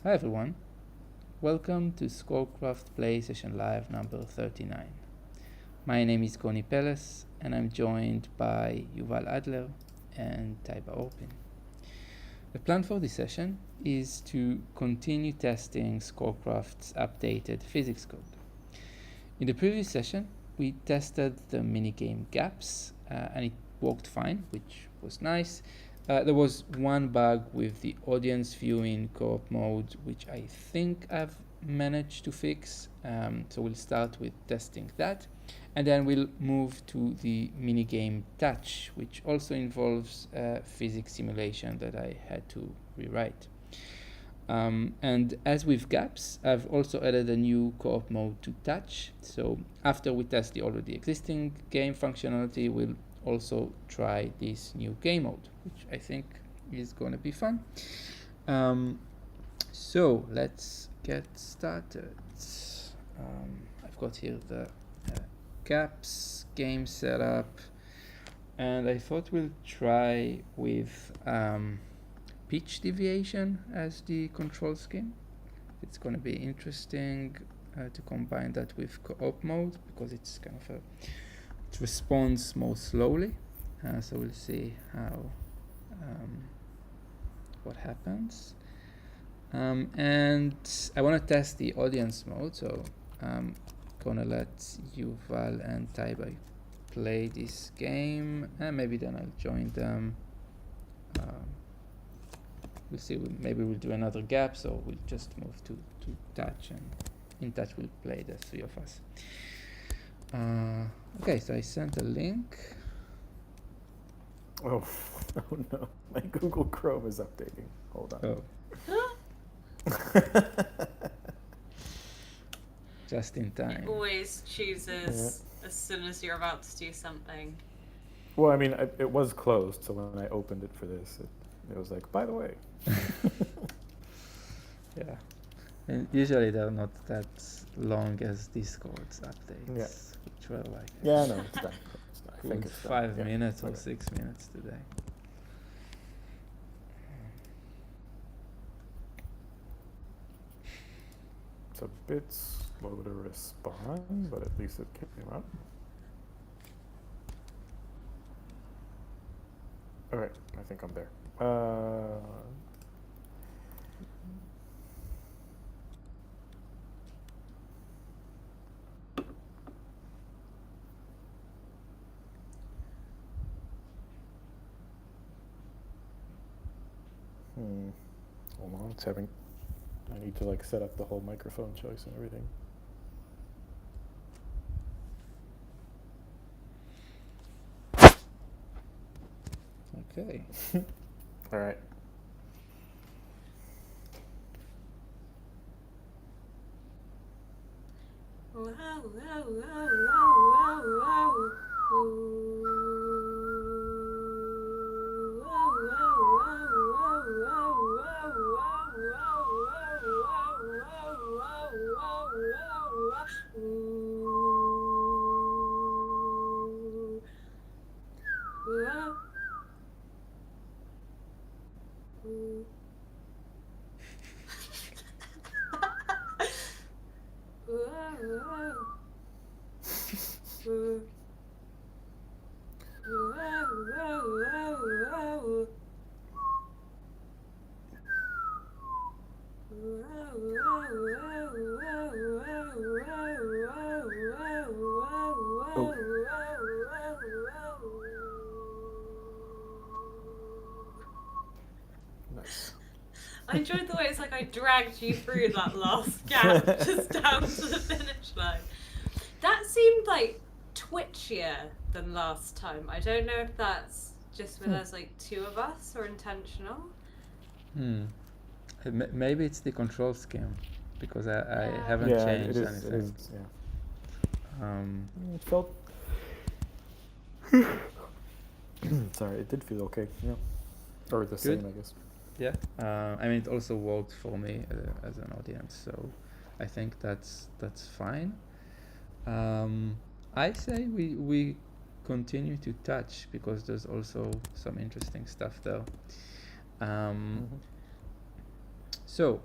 Hi everyone, welcome to ScoreCraft Play Session Live number 39. My name is Goni Peles and I'm joined by Yuval Adler and Taibah Orpin. The plan for this session is to continue testing ScoreCraft's updated physics code. In the previous session, we tested the minigame gaps and it worked fine, which was nice. There was one bug with the audience viewing co-op mode, which I think I've managed to fix. So we'll start with testing that. And then we'll move to the minigame touch, which also involves a physics simulation that I had to rewrite. And as with gaps, I've also added a new co-op mode to touch. So after we test the already existing game functionality, we'll also try this new game mode, which I think is going to be fun. So let's get started. I've got here the gaps game setup, and I thought we'll try with pitch deviation as the control scheme. It's going to be interesting to combine that with co-op mode because it's kind of it responds more slowly. So we'll see how what happens. And I want to test the audience mode, so I'm gonna let Yuval and Taibah play this game, and maybe then I'll join them. We'll see, maybe we'll do another gap, so we'll just move to touch, and in touch we'll play the three of us. Okay, so I sent a link. Oh, oh no, my Google Chrome is updating. Hold on. Oh. Just in time. It always chooses as soon as you're about to do something. Well, I mean, it was closed, so when I opened it for this, it was like, by the way. Yeah. And usually they're not that long as Discord's updates, which were like yeah, no, it's done. It's done. I think it's 5 done. minutes or Okay. 6 minutes today. It's a bit slow to respond, but at least it came up. All right, I think I'm there. Hold on, it's having. I need to like set up the whole microphone choice and everything. Okay. All right. Nice. I enjoyed the way it's like I dragged you through that last gap just down to the finish line. That seemed like twitchier than last time. I don't know if that's just with us like two of us or intentional. Maybe it's the control scheme because I Yeah. haven't Yeah, changed it is. anything. It is. Yeah. It felt. Sorry, it did feel okay. Yeah. Or the same, I guess. Yeah. I mean, it also worked for me as an audience, so I think that's fine. I say we continue to touch because there's also some interesting stuff there. So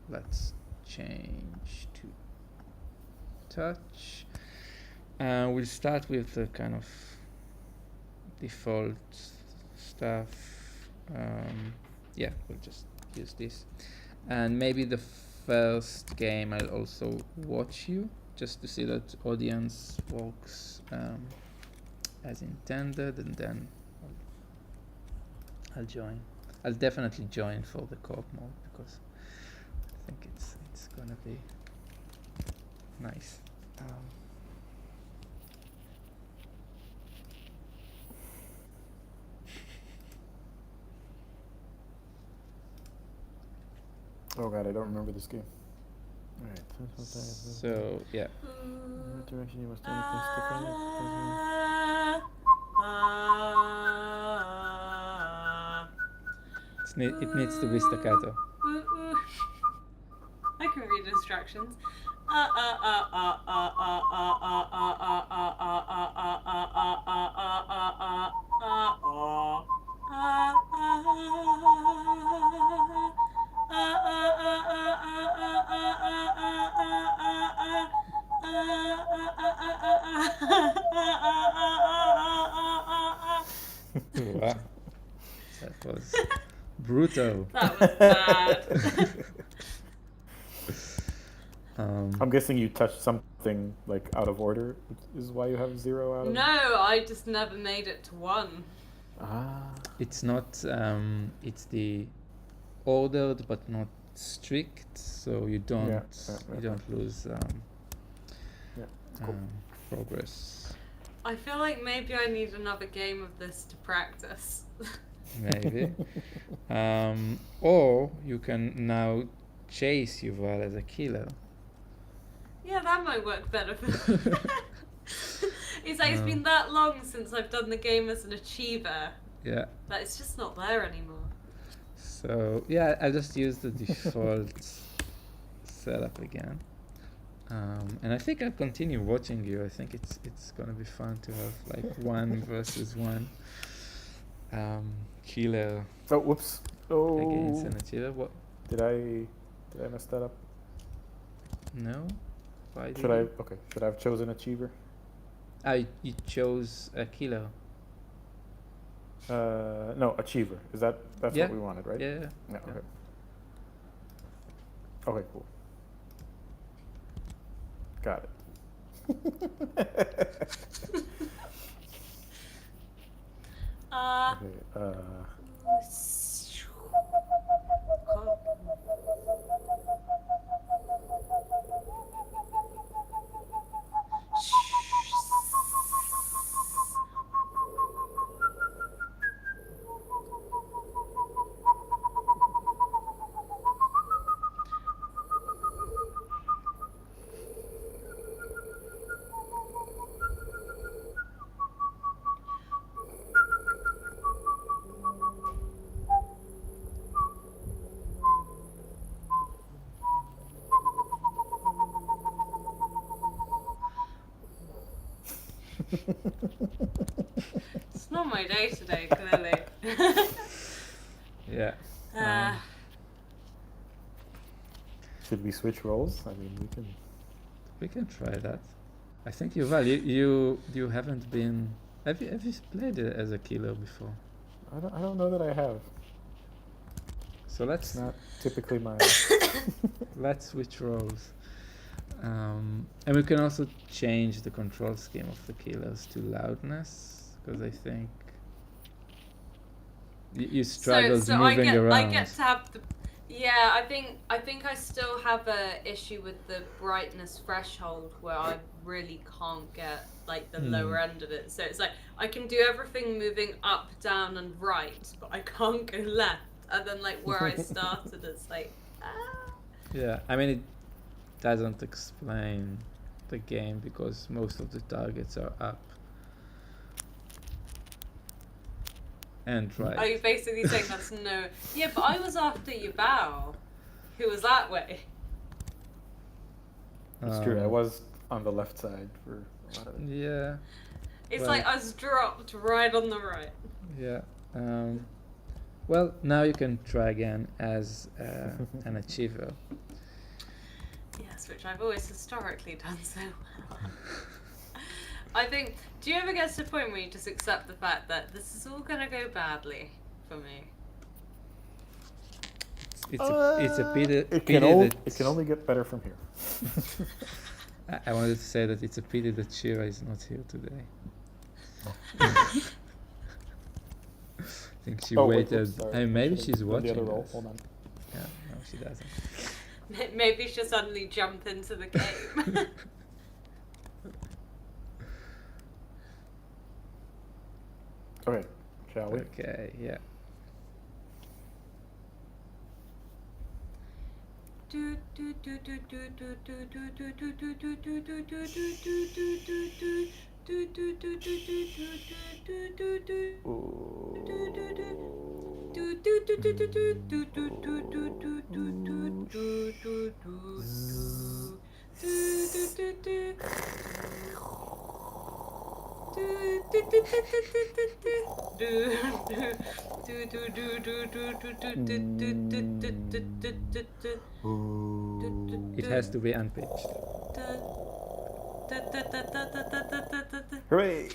let's change to touch. We'll start with the kind of default stuff. Yeah, we'll just use this. And maybe the first game I'll also watch you, just to see that audience works as intended, and then I'll join. I'll definitely join for the co-op mode because I think it's gonna be nice. Oh god, I don't remember this game. Alright. So yeah, What direction you must only stick on it needs to be staccato. I can read instructions. Wow, that was brutal. That was bad. I'm guessing you touched something like out of order, which is why you have 0 out of. No, I just never made it to 1. It's not. It's the ordered but not strict, so you don't lose Cool. progress. I feel like maybe I need another game of this to practice. Maybe. Or you can now chase Yuval as a killer. Yeah, that might work better for me. It's like it's been that long since I've done the game as an achiever Yeah. that it's just not there anymore. So yeah, I'll just use the default setup again. And I think I'll continue watching you. I think it's gonna be fun to have like 1 versus 1 killer Oh, whoops. Oh. against an achiever. What? Did I mess that up? No? Why did Should I? you? Okay. Should I have chosen achiever? You chose a killer. No, achiever. That's Yeah. what we wanted, right? Yeah. Yeah. Okay. Okay. Cool. Got it. Okay. It's not my day today, clearly. Yeah. Should we switch roles? I mean, We can try that. I think Yuval, you haven't been. Have you played it as a killer before? I don't know that I have. So let's It's not typically my. let's switch roles. And we can also change the control scheme of the killers to loudness, because I think you struggled moving around. I get to have the. Yeah, I think I still have a issue with the brightness threshold where I really can't get like the lower end of it. So it's like I can do everything moving up, down, and right, but I can't go left. And then like where I started, it's like Yeah, I mean it doesn't explain the game because most of the targets are up and right. Are you basically saying that's no? Yeah, but I was after Yuval, who was that way. It's true. I was on the left side for a lot of it. Yeah. It's Well- like I was dropped right on the right. Yeah. Well, now you can try again as an achiever. Yes, which I've always historically done so well. I think, do you ever get to the point where you just accept the fact that this is all going to go badly for me? It's a pity. It can only get better from here. I wanted to say that it's a pity that Shira is not here today. I think she waited. Maybe she's watching The other roll. this. Hold on. Yeah, no, she doesn't. Maybe she'll suddenly jump into the game. Okay, shall we? Okay, yeah. It has to be unpitched. Hooray!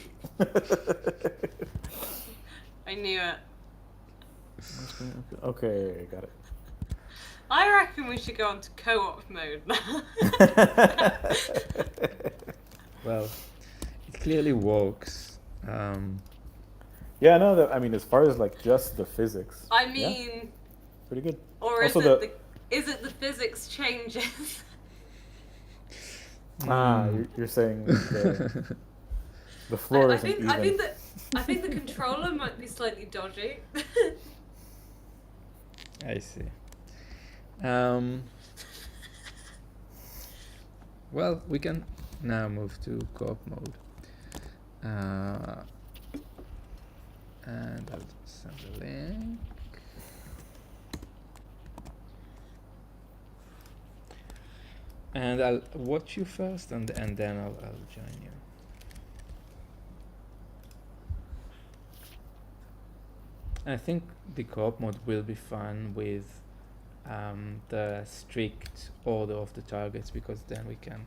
I knew it. Okay, got it. I reckon we should go on to co-op mode now. Well, it clearly works. Yeah, no, I mean, as far as like just the physics. I yeah, mean, pretty good. or is Also it the physics changes? You're saying the floor isn't even. I think the controller might be slightly dodgy. I see. Well, we can now move to co-op mode. And I'll send the link. And I'll watch you first, and then I'll join you. I think the co-op mode will be fun with the strict order of the targets, because then we can.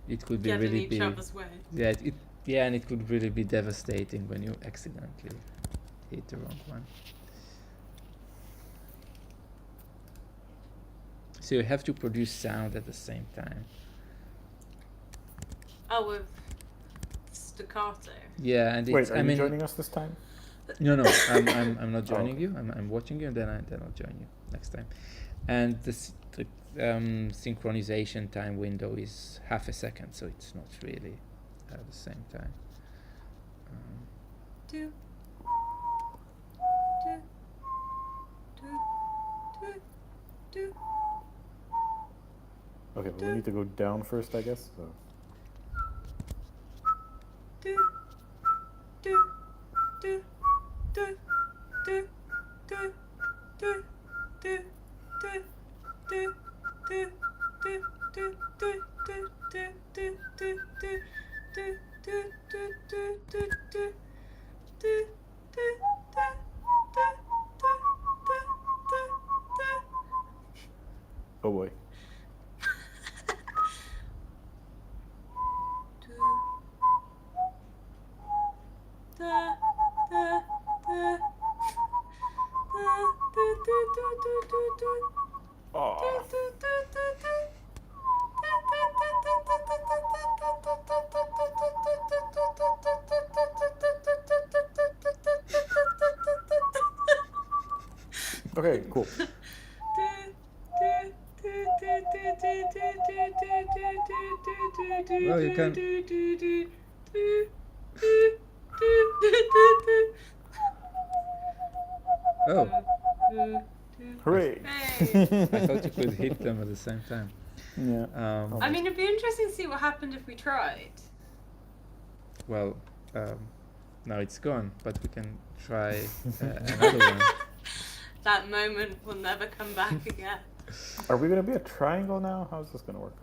It could be Get really in each other's way. Yeah, and it could really be devastating when you accidentally hit the wrong one. So you have to produce sound at the same time. Oh, with staccato. Yeah, and Wait, it's. are you joining us this time? No, I'm not joining you. I'm watching you, and then I'll join you next time. And the synchronization time window is half a second, so it's not really at the same time. Do. Okay, well, we need to go down first, I guess. So. Oh boy. Okay, cool. Well, you can. Oh, Hooray! Hey. I thought you could hit them at the same time. Yeah. I mean, it'd be interesting to see what happened if we tried. Well, now it's gone, but we can try another one. That moment will never come back again. Are we gonna be a triangle now? How's this gonna work?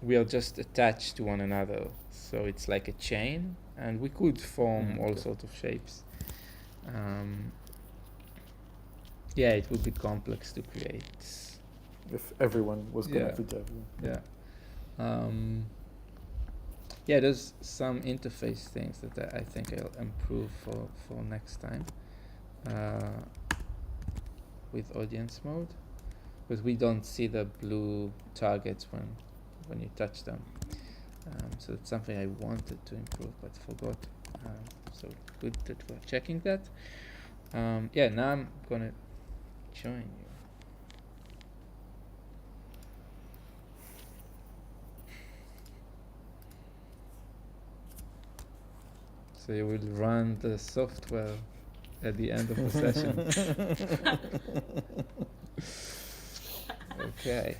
We are just attached to one another, so it's like a chain, and we could form all Okay. sorts of shapes. Yeah, it would be complex to create. If everyone was Yeah. connected to everyone. Yeah. Yeah, there's some interface things that I think I'll improve for next time with audience mode, because we don't see the blue targets when you touch them. So it's something I wanted to improve but forgot. So good that we're checking that. Yeah, now I'm gonna join you. So you will run the software at the end of the session. Okay.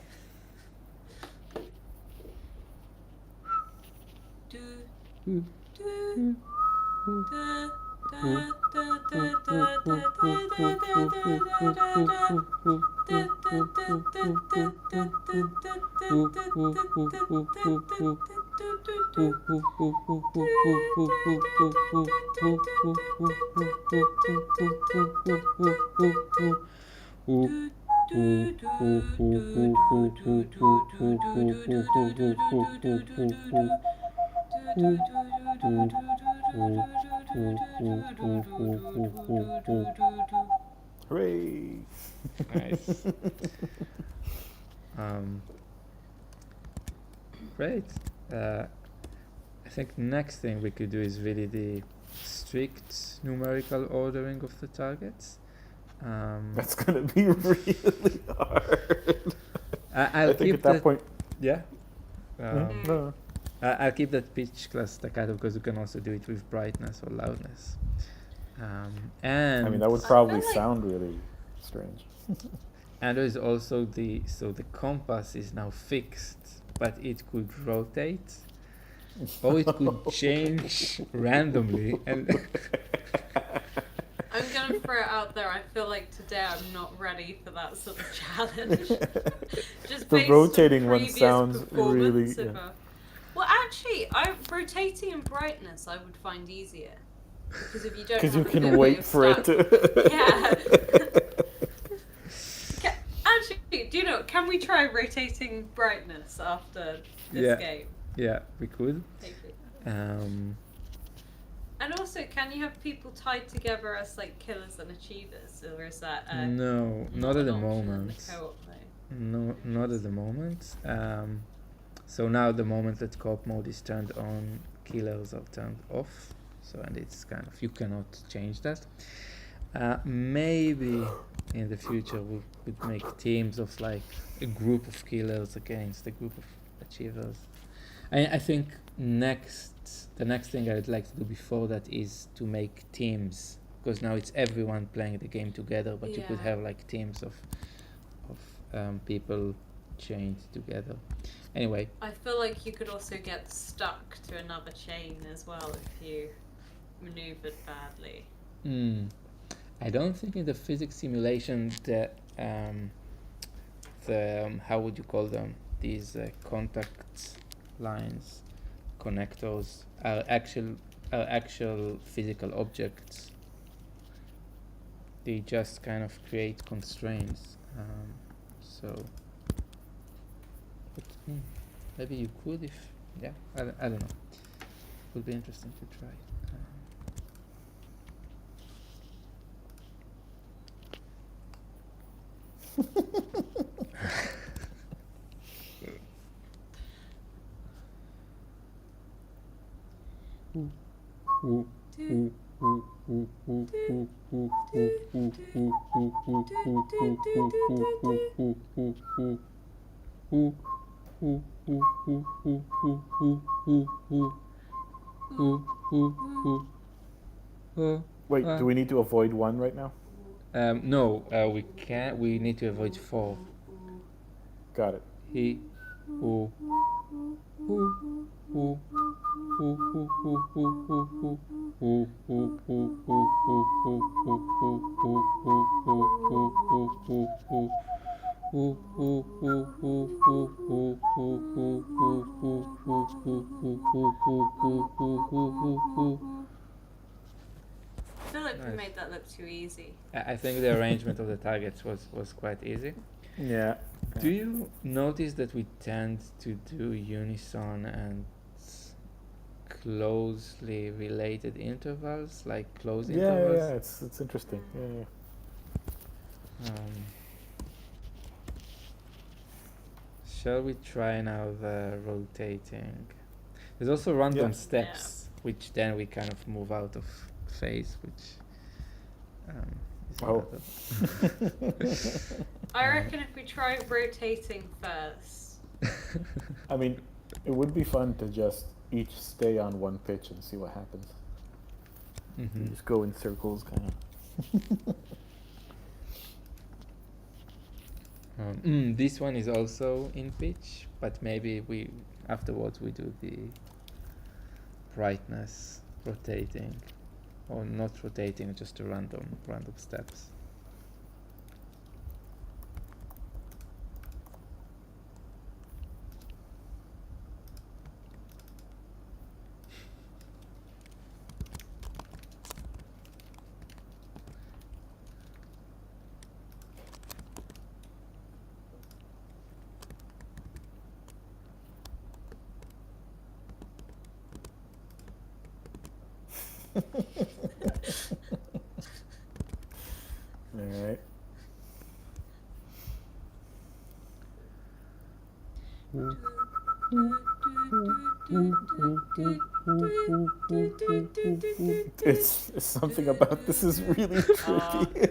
Do, Ooh. do, Ooh. da, da, Ooh. da, da, da, da, Hooray! Nice. Great. I think next thing we could do is really the strict numerical ordering of the targets. That's gonna be really hard. I'll I think keep at that point. Yeah. No. I'll keep that pitch class staccato because you can also do it with brightness or loudness. And I mean, that would I probably feel like- sound really strange. and there is also the compass is now fixed, but it could rotate, or it could change randomly. And I'm gonna throw it out there. I feel like today I'm not ready for that sort of challenge. Just The based rotating on one previous sounds performance really- of yeah. Well, actually, rotating in brightness I would find easier because if you don't. Because you have a good can way wait of for it to. Yeah. Actually, do you know? Can we try rotating brightness after this Yeah. game? yeah, we could. Maybe. And also, can you have people tied together as like killers and achievers, or is that No, not at an the option in moment. the co-op mode? No, not at the moment. So now the moment that co-op mode is turned on, killers are turned off. So and it's kind of, you cannot change that. Maybe in the future we could make teams of like a group of killers against a group of achievers. I think the next thing I'd like to do before that is to make teams, because now it's everyone playing the game together, but you could Yeah. have like teams of people chained together. Anyway, I feel like you could also get stuck to another chain as well if you maneuvered badly. I don't think in the physics simulation the how would you call them, these contact lines, connectors are actual physical objects. They just kind of create constraints. But maybe you could if, yeah, I don't know. Would be interesting to try. Wait, do we need to avoid one right now? No, we can't. We need to avoid 4. Got it. He, who, I feel like we Nice. made that look too easy. I think the arrangement of the targets was quite easy. Yeah. Do you notice that we tend to do unison and closely related intervals, like close intervals? Yeah, it's interesting. Yeah. Shall we try now the rotating? There's also random steps, which then we kind of move out of phase, which is another. I reckon if we try rotating first. I mean, it would be fun to just each stay on one pitch and see what happens. Mm-hmm. Just go in circles, kind of. This one is also in pitch, but maybe afterwards we do the brightness rotating, or not rotating, just the random steps. Alright. It's something about this is really tricky.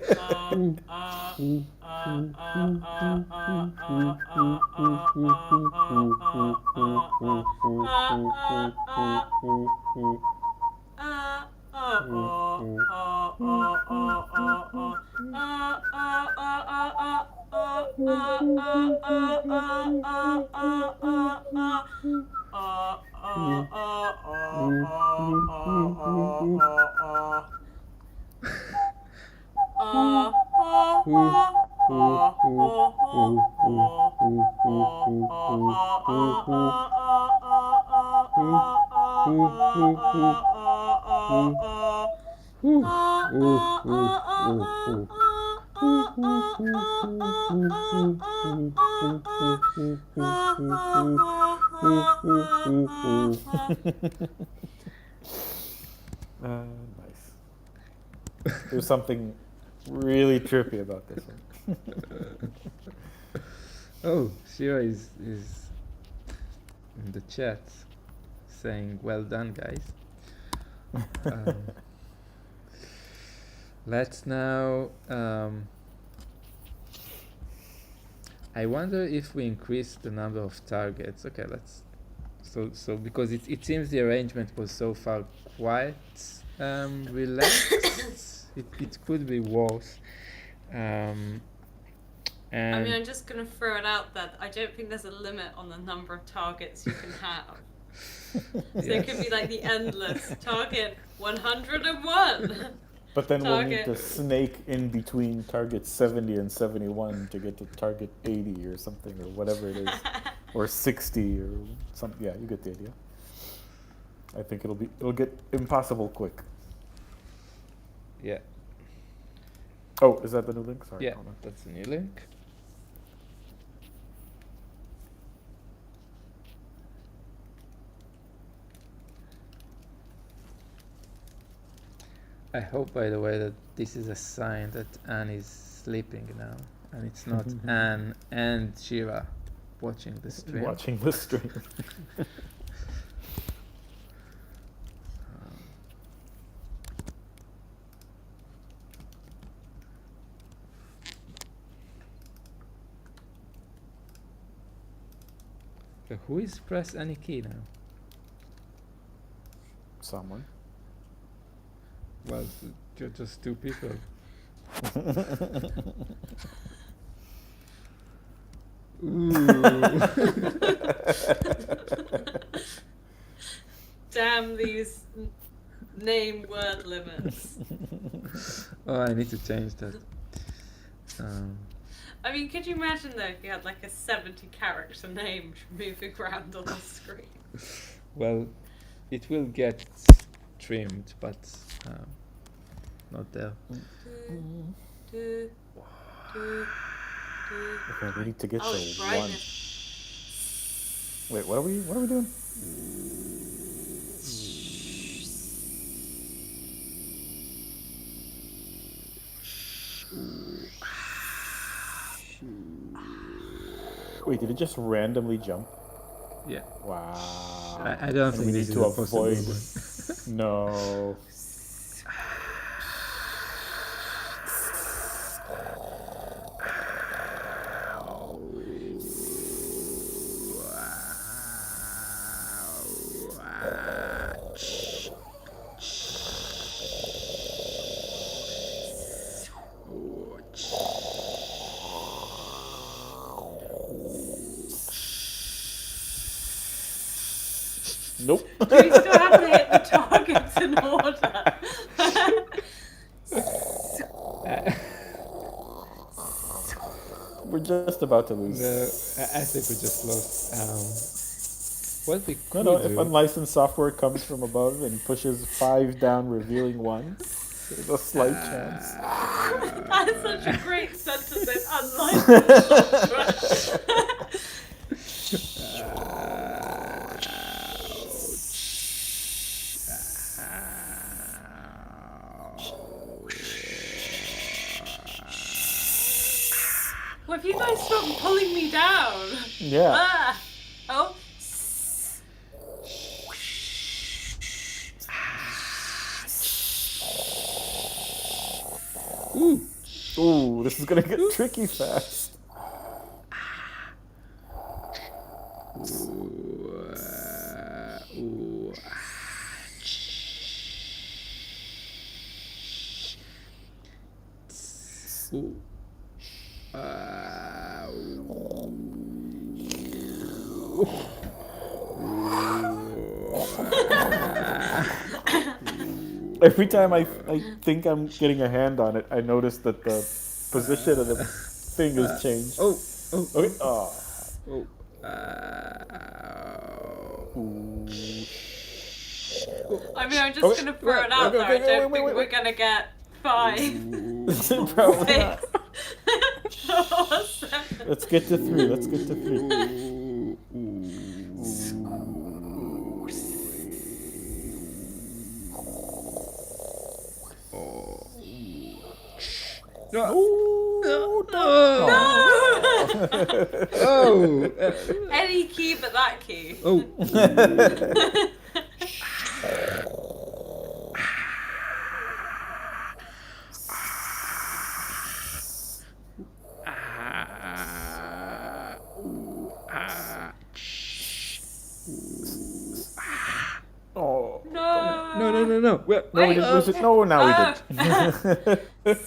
Nice. There's something really trippy about this one. Oh, Shira is in the chat saying, "Well done, guys." Let's now. I wonder if we increase the number of targets. Okay, let's. So because it seems the arrangement was so far quite relaxed. it could be worse. And I mean, I'm just going to throw it out there. I don't think there's a limit on the number of targets you can have. So it could be like the endless target 101. But then we'll need to snake in between target 70 and 71 to get to target 80 or something, or whatever it is. Or 60 or something. Yeah, you get the idea. I think it'll get impossible quick. Yeah. Oh, is that the new link? Sorry. Yeah, that's the new link. I hope, by the way, that this is a sign that Anne is sleeping now, and it's not Anne and Shira watching the stream. Watching the stream. So who is press any key now? Someone. Well, just two people. Ooh. Damn these name word limits. Oh, I need to change that. I mean, could you imagine though if you had like a 70-character name moving around on the screen? Well, it will get trimmed, but not there. Do, do, do. Okay, we need to get Oh, to it's 1. brightness. Wait, what are we doing? Wait, did it just randomly jump? Yeah. Wow. I don't And think we this need is to a possible avoid. one. No. Nope. Do we still have to hit the targets in order? We're just about to lose. I think we just lost. What we could No, do? if unlicensed software comes from above and pushes 5 down, revealing 1, there's a slight chance. That's such a great sentence in unlicensed software. Well, if you guys stop pulling me down. Yeah. Ah. Oh. Ooh, this is gonna get tricky fast. Every time I think I'm getting a hand on it, I notice that the position of the thing has changed. Okay. Oh. I mean, I'm just going to throw it out there. I don't think we're going to get 5. Probably not. 7. Let's get to 3. Let's get to 3. Any key but that key. Oh. No. No, we didn't lose it. No, now we did.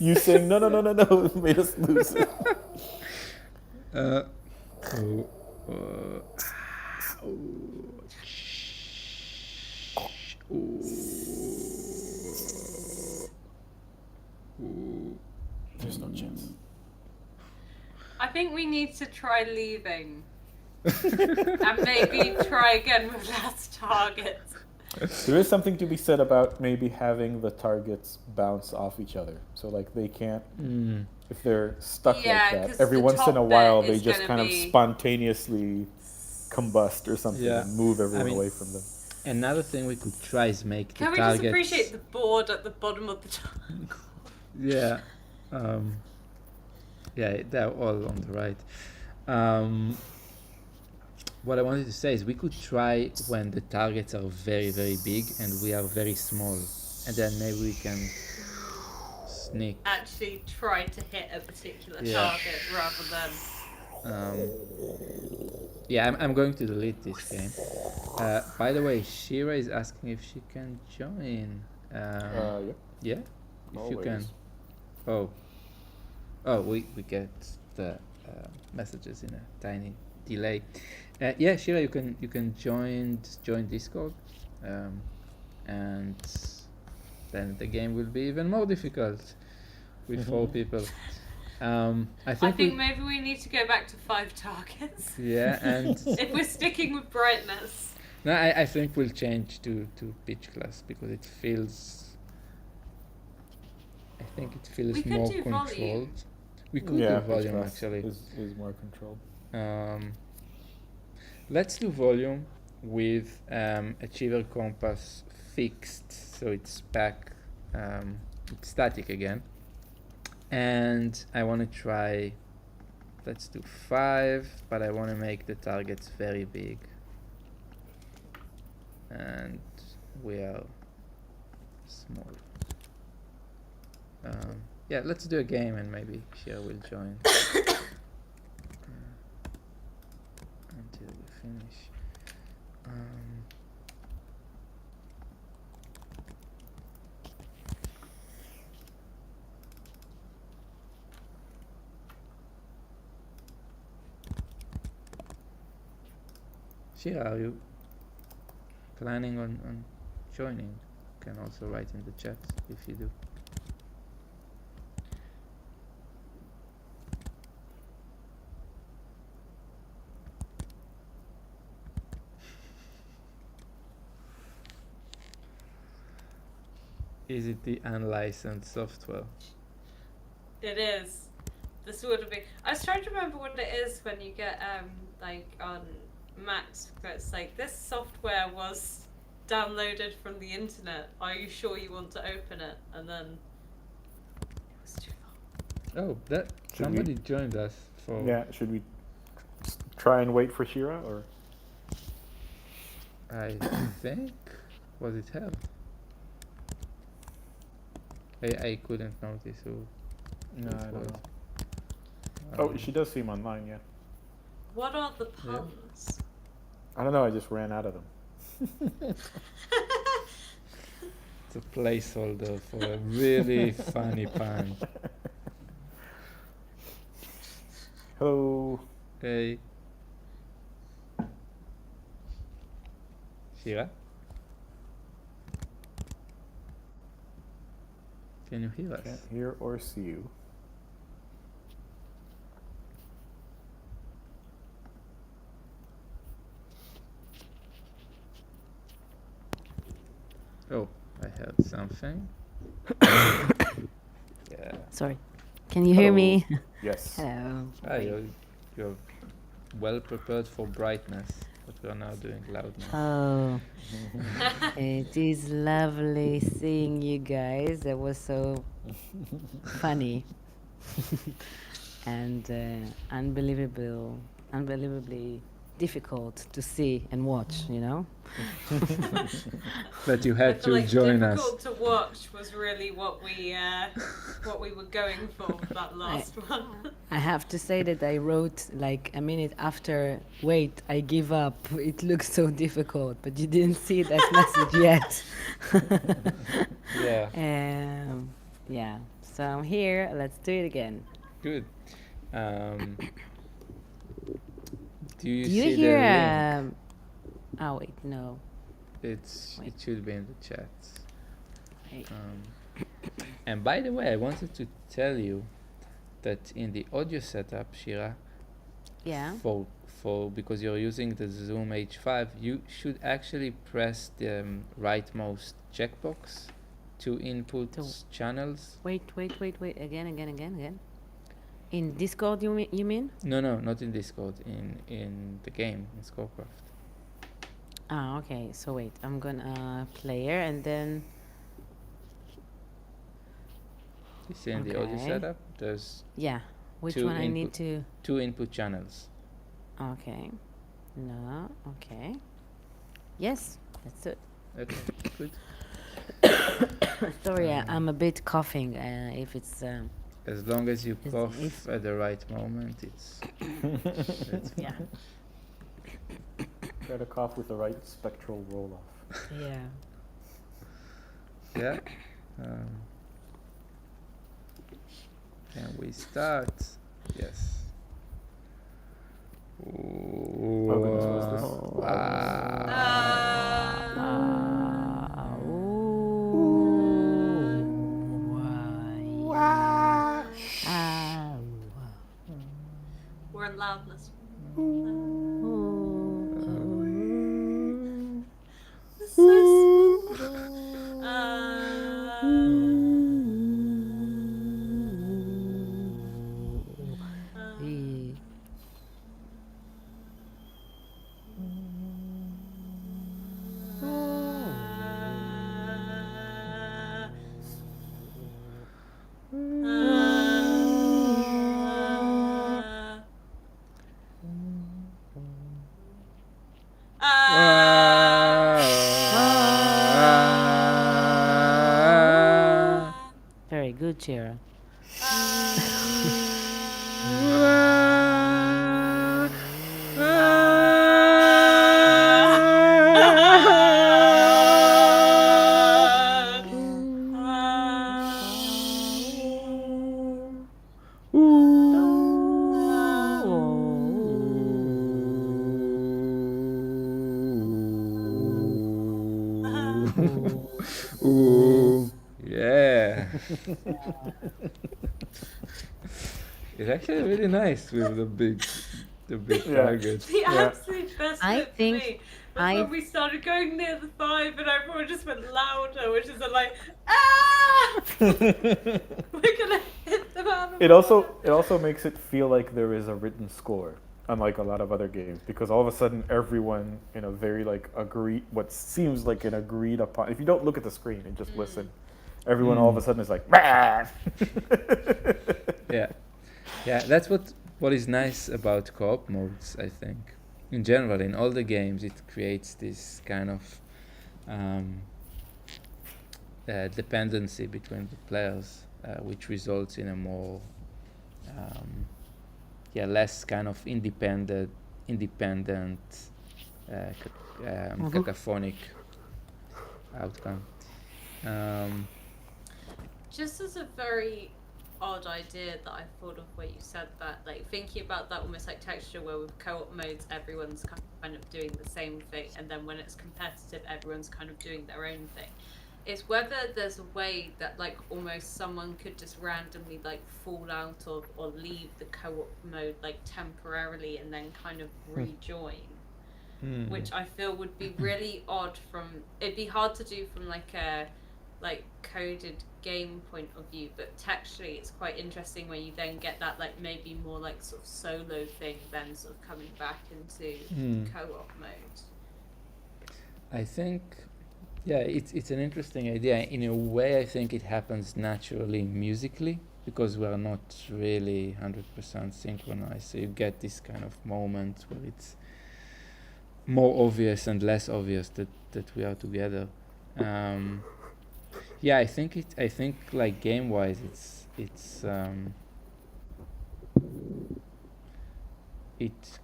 You saying no made us lose it. There's no chance. I think we need to try leaving. And maybe try again with last targets. There is something to be said about maybe having the targets bounce off each other. So like they can't, if they're stuck like that, every once in a while they just kind of spontaneously combust or something and move everyone away from them. Another thing we could try is make the Can targets... we just appreciate the board at the bottom of the target? Yeah. Yeah, they're all on the right. What I wanted to say is we could try when the targets are very, very big and we are very small. And then maybe we can sneak. Actually try to hit a particular target rather than... Yeah, I'm going to delete this game. By the way, Shira is asking if she can join. Yeah. Yeah? If Always. you can. Oh, we get the messages in a tiny delay. Yeah, Shira, you can join Discord, and then the game will be even more difficult with 4 people. I I think think maybe we need to go back to 5 targets. yeah, and If we're sticking with brightness. no, I think we'll change to pitch class because it feels. I think it feels We could more do controlled. volume. We could Yeah, do pitch volume class actually. is more controlled. Let's do volume with achiever compass fixed, so it's back, it's static again. And I want to try. Let's do 5, but I want to make the targets very big. And we are small. Yeah, let's do a game and maybe Shira will join until we finish. Shira, are you planning on joining? You can also write in the chat if you do. Is it the unlicensed software? It is. This would have been. I was trying to remember what it is when you get like on Macs. Where it's like this software was downloaded from the internet. Are you sure you want to open it? And then it was too long. Oh, that Should somebody joined us for. Yeah, should we try and wait for Shira or? I think. Was it her? I couldn't notice who. No, it I don't was. know. Oh, she does seem online, yeah. What are the puns? I don't know, I just ran out of them. It's a placeholder for a really funny pun. Hello. Hey. Shira? Can you hear us? Can't hear or see you. Oh, I heard something. Yeah. Sorry. Can you hear me? Yes. Hello. Ah, you're well prepared for brightness, but we are now doing loudness. Oh, it is lovely seeing you guys. That was so funny and unbelievably difficult to see and watch, you know? But you I had feel to like join us. difficult to watch was really what we were going for with that last one. I have to say that I wrote like a minute after, wait, I give up. It looks so difficult, but you didn't see that message yet. Yeah. Yeah, so I'm here. Let's do it again. Good. Do you Do you see hear? the link? Oh wait, no. It wait. should be in the chat. Wait. And by the way, I wanted to tell you that in the audio setup, Shira, Yeah. for because you're using the Zoom H5, you should actually press the rightmost checkbox to input channels. Wait. Again. In Discord, you mean? No, not in Discord. In the game in ScoreCraft. Ah, okay. So wait, I'm gonna player and then. You see in the audio Okay. setup, there's Yeah. Which Two one I need input- to? 2 input channels. Okay. No. Okay. Yes. Let's do it. Okay, good. Sorry, I'm a bit coughing. If it's As long as you It's- cough it's- at the right moment, it's yeah, Got to cough with the right spectral roll off. yeah. yeah. Can we start? Yes. Oh, goodness, what is this? different loudness. It's so small. Eh, Very good, Shira. Ooh, yeah. It's actually really nice with the big Yeah. target. The Yeah. absolute best I bit for think me was I- when we started going near the 5 and everyone just went louder, which is like, ah! We're gonna hit them out of It order. also makes it feel like there is a written score, unlike a lot of other games, because all of a sudden everyone in a very like what seems like an agreed upon. If you don't look at the screen and just listen, everyone all of a sudden is like, "Bah!" Yeah, yeah. That's what is nice about co-op modes. I think, in general, in all the games, it creates this kind of dependency between the players, which results in a more, less kind of independent, cacophonic outcome. Just as a very odd idea that I thought of where you said that, like thinking about that almost like texture where with co-op modes everyone's kind of doing the same thing, and then when it's competitive everyone's kind of doing their own thing. Is whether there's a way that like almost someone could just randomly like fall out of or leave the co-op mode like temporarily and then kind of rejoin. Which I feel would be really odd it'd be hard to do from like a coded game point of view, but texturally it's quite interesting when you then get that like maybe more like sort of solo thing then sort of coming back into co-op mode. I think, yeah, it's an interesting idea. In a way, I think it happens naturally musically because we are not really 100% synchronized. So you get this kind of moment where it's more obvious and less obvious that we are together. Yeah, I think like game-wise, it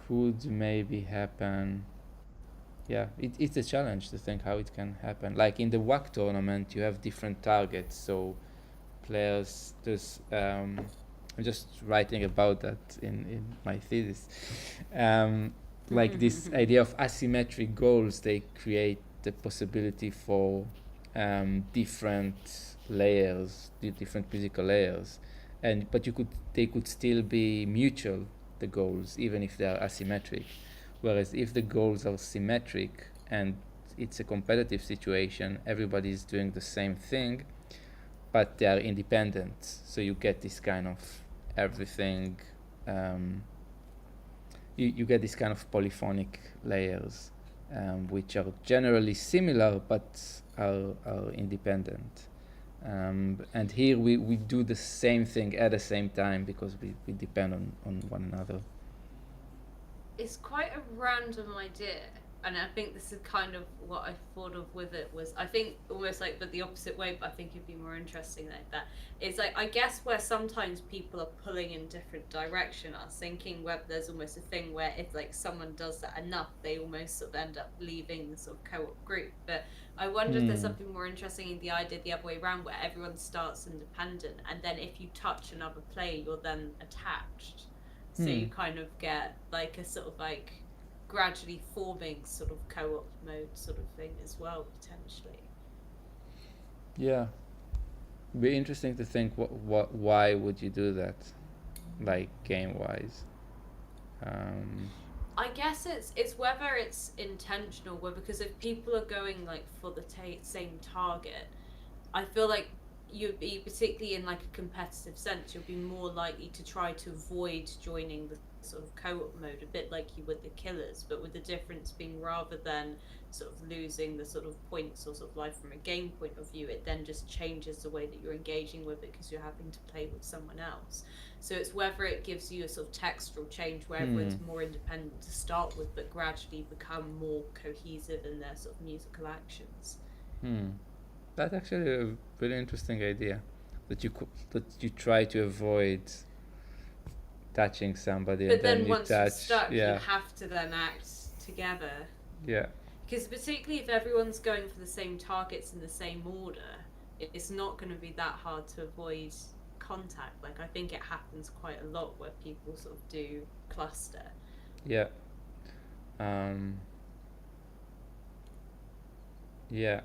could maybe happen. Yeah, it's a challenge to think how it can happen. Like in the WAC tournament, you have different targets, so players just I'm just writing about that in my thesis. Like this idea of asymmetric goals, they create the possibility for different layers, different physical layers, but they could still be mutual, the goals, even if they are asymmetric. Whereas if the goals are symmetric and it's a competitive situation, everybody is doing the same thing, but they are independent. So you get this kind of everything. You get this kind of polyphonic layers, which are generally similar but are independent. And here we do the same thing at the same time because we depend on one another. It's quite a random idea, and I think this is kind of what I thought of with it was I think almost like but the opposite way, but I think it'd be more interesting like that. It's like I guess where sometimes people are pulling in different direction, I was thinking whether there's almost a thing where if like someone does that enough, they almost sort of end up leaving the sort of co-op group. But I wonder if there's something more interesting in the idea the other way around where everyone starts independent and then if you touch another player you're then attached. So you kind of get like a sort of like gradually forming sort of co-op mode sort of thing as well, potentially. Yeah, be interesting to think why would you do that, like game wise. I guess it's whether it's intentional, because if people are going like for the same target, I feel like you'd be, particularly in like a competitive sense, you'll be more likely to try to avoid joining the sort of co-op mode, a bit like you would the killers, but with the difference being, rather than sort of losing the sort of points or sort of life from a game point of view, it then just changes the way that you're engaging with it because you're having to play with someone else. So it's whether it gives you a sort of textural change where everyone's more independent to start with, but gradually become more cohesive in their sort of musical actions. That's actually a really interesting idea, that you try to avoid touching somebody, But and then you once touch. you're stuck, Yeah. you have to then act together. Yeah. Because particularly if everyone's going for the same targets in the same order, it's not going to be that hard to avoid contact. Like, I think it happens quite a lot where people sort of do cluster. Yeah. Yeah.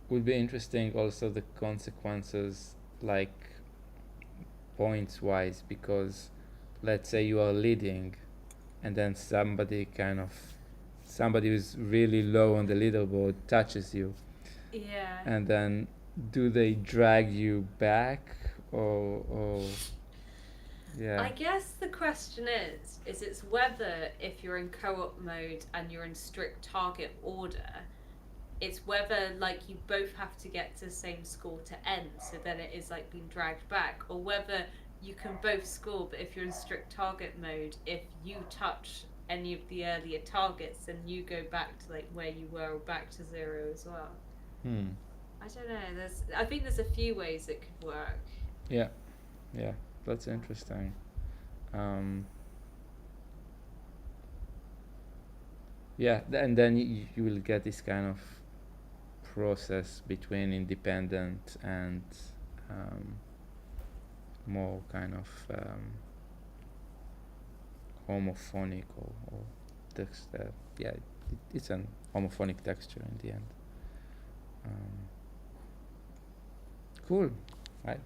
Would be interesting also the consequences, like points wise, because let's say you are leading and then somebody who's really low on the leaderboard touches you. Yeah. And then do they drag you back or yeah. I guess the question is it's whether, if you're in co-op mode and you're in strict target order, it's whether like you both have to get to the same score to end, so then it is like being dragged back, or whether you can both score, but if you're in strict target mode, if you touch any of the earlier targets, then you go back to like where you were, or back to zero as well. I don't know. I think there's a few ways it could work. Yeah, that's interesting. Yeah, and then you will get this kind of process between independent and more kind of homophonic or texture. Yeah, it's an homophonic texture in the end. Cool, right?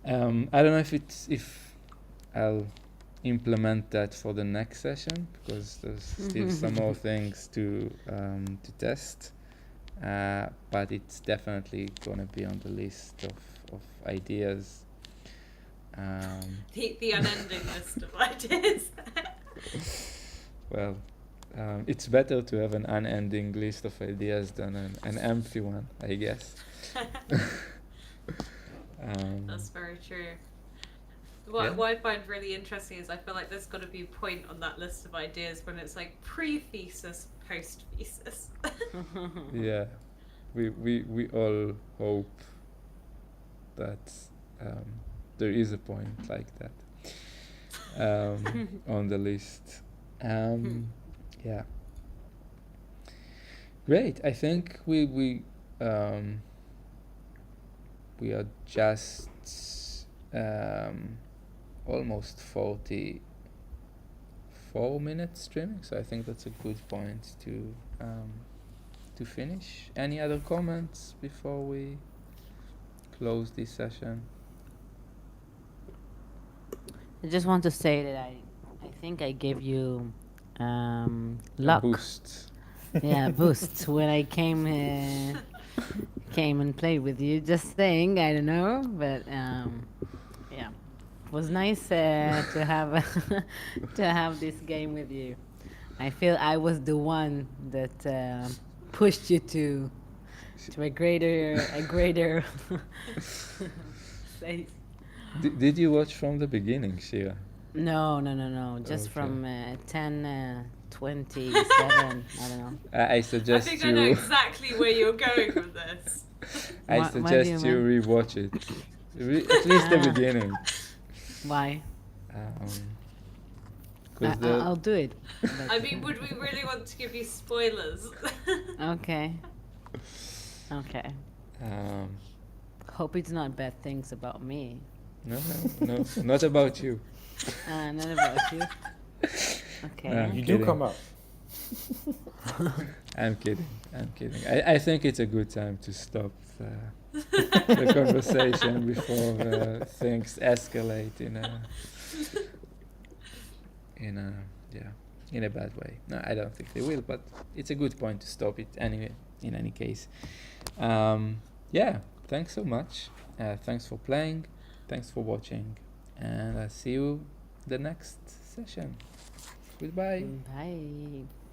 I don't know if I'll implement that for the next session, because there's still some more things to test, but it's definitely gonna be on the list of ideas. The unending list of ideas. Well, it's better to have an unending list of ideas than an empty one, I guess. That's very true. What I find really interesting is I feel like there's got to be a point on that list of ideas when it's like pre-thesis, post-thesis. Yeah, we all hope that there is a point like that on the list. Yeah. Great. I think we are just almost 44 minutes streaming, so I think that's a good point to finish. Any other comments before we close this session? I just want to say that I think I gave you luck. A boost. Yeah, boost when I came and played with you. Just saying, I don't know, but yeah, it was nice to have to have this game with you. I feel I was the one that pushed you to a greater place. Did you watch from the beginning, Shira? No. Just Okay. from 10:27. I don't know. I suggest I think you. I know exactly where you're going with this. I Why do suggest you you rewatch it. At least the beginning. Why? 'Cause I'll do it. I mean, would we really want to give you spoilers? Okay. Okay. Hope it's not bad things about me. No, not about you. Not about you. Okay. You kidding. do come out. I'm kidding. I think it's a good time to stop the conversation before things escalate in a in a in a bad way. No, I don't think they will, but it's a good point to stop it anyway. In any case, yeah. Thanks so much. Thanks for playing. Thanks for watching, and I'll see you the next session. Goodbye. Bye.